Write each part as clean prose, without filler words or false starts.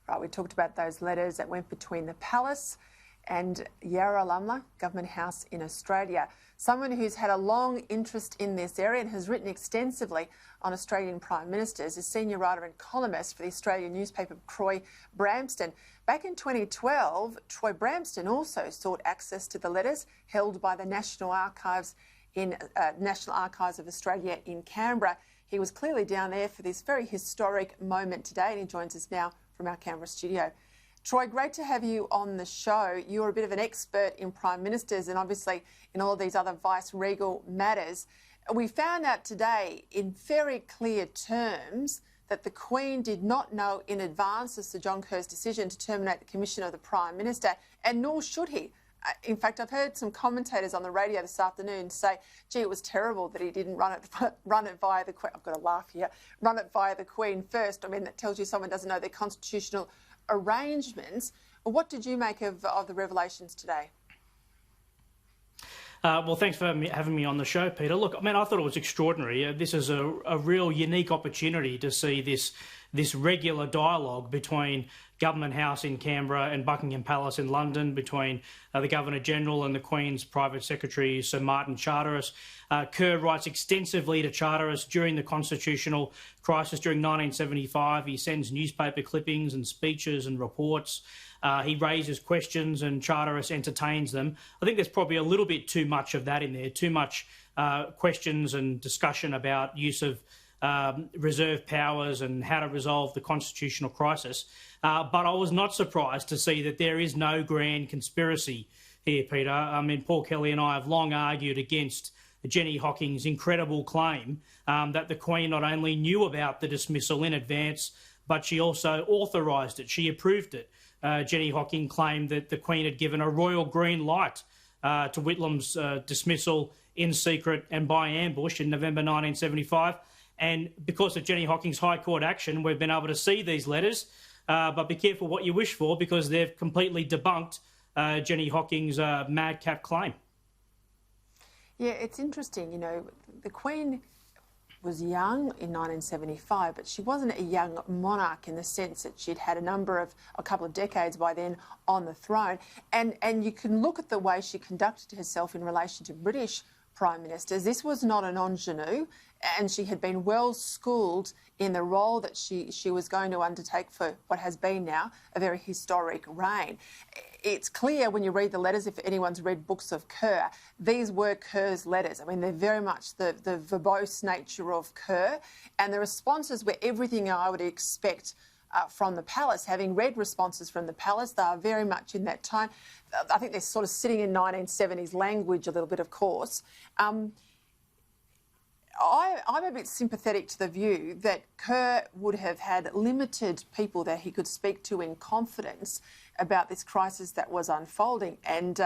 Right, we talked about those letters that went between the Palace and Yarralumla Government House in Australia. Someone who's had a long interest in this area and has written extensively on Australian Prime Ministers is senior writer and columnist for the Australian newspaper Troy Bramston. Back in 2012, Troy Bramston also sought access to the letters held by the National Archives of Australia in Canberra. He was clearly down there for this very historic moment today, and he joins us now from our Canberra studio. Troy, great to have you on the show. You're a bit of an expert in Prime Ministers and obviously in all of these other vice-regal matters. We found out today in very clear terms that the Queen did not know in advance of Sir John Kerr's decision to terminate the commission of the Prime Minister, and nor should he. In fact, I've heard some commentators on the radio this afternoon say, gee, it was terrible that he didn't run it via the Queen. I've got to laugh here. Run it via the Queen first. I mean, that tells you someone doesn't know their constitutional arrangements. What did you make of the revelations today? Well, thanks for having me on the show, Peter. Look, I mean, I thought it was extraordinary. This is a real unique opportunity to see this regular dialogue between Government House in Canberra and Buckingham Palace in London, between the Governor-General and the Queen's Private Secretary, Sir Martin Charteris. Kerr writes extensively to Charteris during the constitutional crisis during 1975. He sends newspaper clippings and speeches and reports. He raises questions and Charteris entertains them. I think there's probably a little bit too much of that in there, too much questions and discussion about use of reserve powers and how to resolve the constitutional crisis. But I was not surprised to see that there is no grand conspiracy here, Peter. I mean, Paul Kelly and I have long argued against Jenny Hocking's incredible claim that the Queen not only knew about the dismissal in advance, but she also authorised it. She approved it. Jenny Hocking claimed that the Queen had given a royal green light to Whitlam's dismissal in secret and by ambush in November 1975. And because of Jenny Hocking's High Court action, we've been able to see these letters. But be careful what you wish for, because they've completely debunked Jenny Hocking's madcap claim. Yeah, it's interesting. You know, the Queen was young in 1975, but she wasn't a young monarch in the sense that she'd had a couple of decades by then on the throne. And you can look at the way she conducted herself in relation to British Prime Ministers. This was not an ingenue, and she had been well schooled in the role that she was going to undertake for what has been now a very historic reign. It's clear when you read the letters, if anyone's read books of Kerr, these were Kerr's letters. I mean, they're very much the verbose nature of Kerr, and the responses were everything I would expect from the Palace. Having read responses from the Palace, they are very much in that time. I think they're sort of sitting in 1970s language a little bit, of course. I'm a bit sympathetic to the view that Kerr would have had limited people that he could speak to in confidence about this crisis that was unfolding. And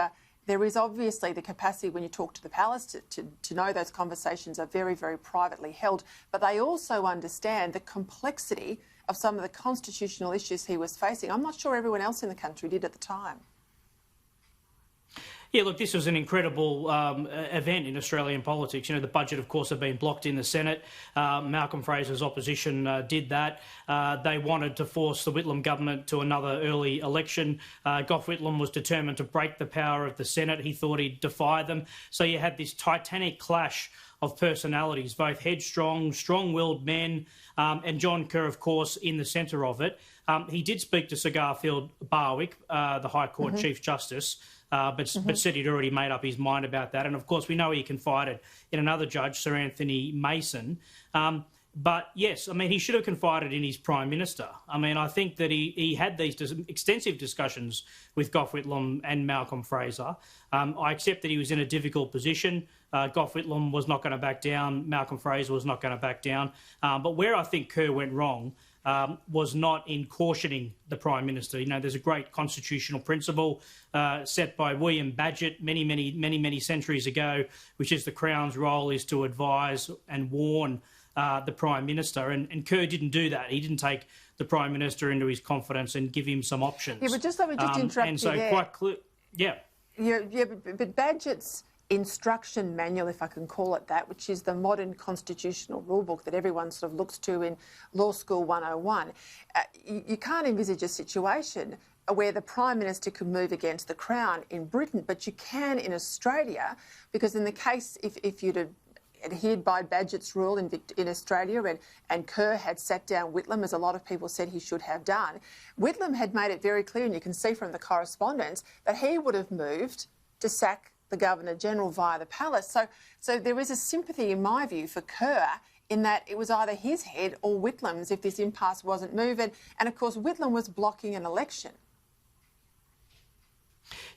there is obviously the capacity when you talk to the Palace to know those conversations are very, very privately held. But they also understand the complexity of some of the constitutional issues he was facing. I'm not sure everyone else in the country did at the time. Yeah, look, this was an incredible event in Australian politics. You know, the budget, of course, had been blocked in the Senate. Malcolm Fraser's opposition did that. They wanted to force the Whitlam government to another early election. Gough Whitlam was determined to break the power of the Senate. He thought he'd defy them. So you had this titanic clash of personalities, both headstrong, strong-willed men, and John Kerr, of course, in the centre of it. He did speak to Sir Garfield Barwick, the High Court Chief Justice, but said he'd already made up his mind about that. And, of course, we know he confided in another judge, Sir Anthony Mason. But, yes, I mean, he should have confided in his Prime Minister. I mean, I think that he had these extensive discussions with Gough Whitlam and Malcolm Fraser. I accept that he was in a difficult position. Gough Whitlam was not going to back down. Malcolm Fraser was not going to back down. But where I think Kerr went wrong was not in cautioning the Prime Minister. You know, there's a great constitutional principle set by William Bagehot many centuries ago, which is the Crown's role is to advise and warn the Prime Minister. And Kerr didn't do that. He didn't take the Prime Minister into his confidence and give him some options. Yeah, but just let me interrupt and so you there. Quite clear, yeah. Yeah, but Bagehot's instruction manual, if I can call it that, which is the modern constitutional rulebook that everyone sort of looks to in Law School 101, you can't envisage a situation where the Prime Minister could move against the Crown in Britain, but you can in Australia, because in the case, if you'd adhered by Badgett's rule in Australia and Kerr had sat down Whitlam, as a lot of people said he should have done, Whitlam had made it very clear, and you can see from the correspondence, that he would have moved to sack the Governor-General via the Palace. So there is a sympathy, in my view, for Kerr in that it was either his head or Whitlam's if this impasse wasn't moved. And of course, Whitlam was blocking an election.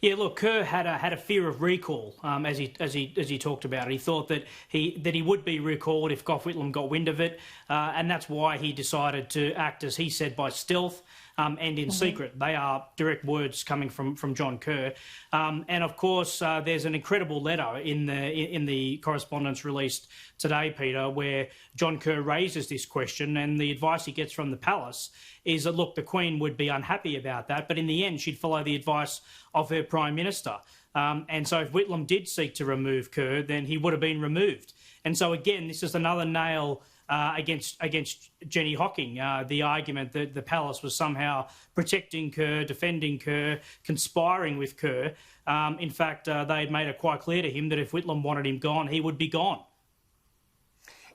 Yeah, look, Kerr had a fear of recall, as he talked about it. He thought that he would be recalled if Gough Whitlam got wind of it, and that's why he decided to act, as he said, by stealth and in secret. They are direct words coming from John Kerr, and of course there's an incredible letter in the correspondence released today, Peter, where John Kerr raises this question, and the advice he gets from the Palace is that, look, the Queen would be unhappy about that, but in the end she'd follow the advice of her Prime Minister. And so if Whitlam did seek to remove Kerr, then he would have been removed. And so again, this is another nail against Jenny Hocking, the argument that the Palace was somehow protecting Kerr, defending Kerr, conspiring with Kerr. In fact, they had made it quite clear to him that if Whitlam wanted him gone, he would be gone.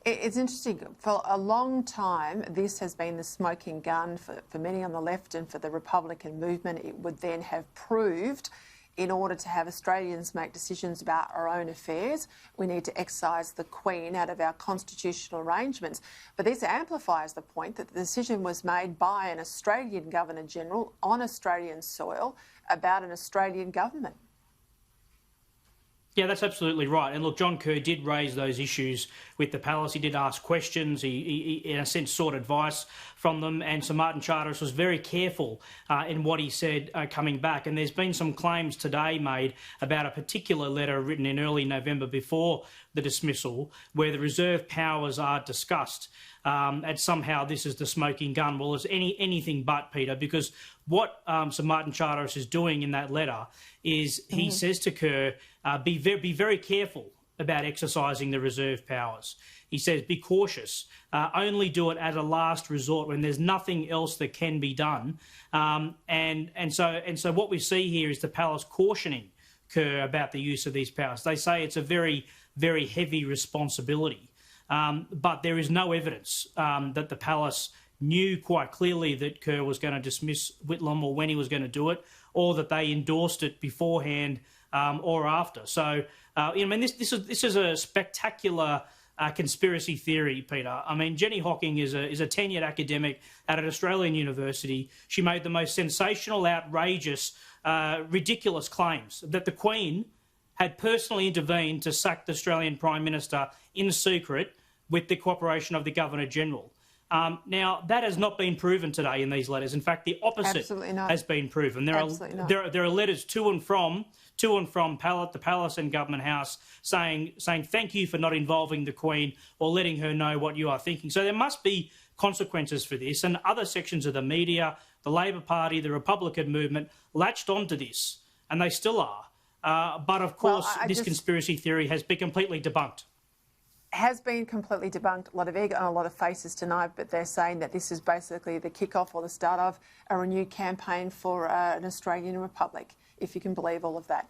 It's interesting. For a long time, this has been the smoking gun for many on the left and for the Republican movement. It would then have proved, in order to have Australians make decisions about our own affairs, we need to excise the Queen out of our constitutional arrangements. But this amplifies the point that the decision was made by an Australian Governor-General on Australian soil about an Australian government. Yeah, that's absolutely right. And look, John Kerr did raise those issues with the Palace. He did ask questions. He in a sense, sought advice from them. And Sir Martin Charteris was very careful in what he said coming back. And there's been some claims today made about a particular letter written in early November before the dismissal, where the reserve powers are discussed. And somehow this is the smoking gun. Well, it's anything but, Peter, because what Sir Martin Charteris is doing in that letter is he says to Kerr, be very careful about exercising the reserve powers. He says, be cautious. Only do it as a last resort when there's nothing else that can be done. And so what we see here is the Palace cautioning Kerr about the use of these powers. They say it's a very, very heavy responsibility. But there is no evidence that the Palace knew quite clearly that Kerr was going to dismiss Whitlam or when he was going to do it, or that they endorsed it beforehand or after. So, I mean, this is a spectacular conspiracy theory, Peter. I mean, Jenny Hocking is a tenured academic at an Australian university. She made the most sensational, outrageous, ridiculous claims that the Queen had personally intervened to sack the Australian Prime Minister in secret with the cooperation of the Governor-General. Now, that has not been proven today in these letters. In fact, the opposite has been proven. There are letters to and from the Palace and Government House saying thank you for not involving the Queen or letting her know what you are thinking. So there must be consequences for this, and other sections of the media, the Labor Party, the Republican movement, latched onto this, and they still are. But of course, this conspiracy theory has been completely debunked. Has been completely debunked. A lot of egg on a lot of faces tonight, but they're saying that this is basically the kick-off or the start of a renewed campaign for an Australian republic, if you can believe all of that.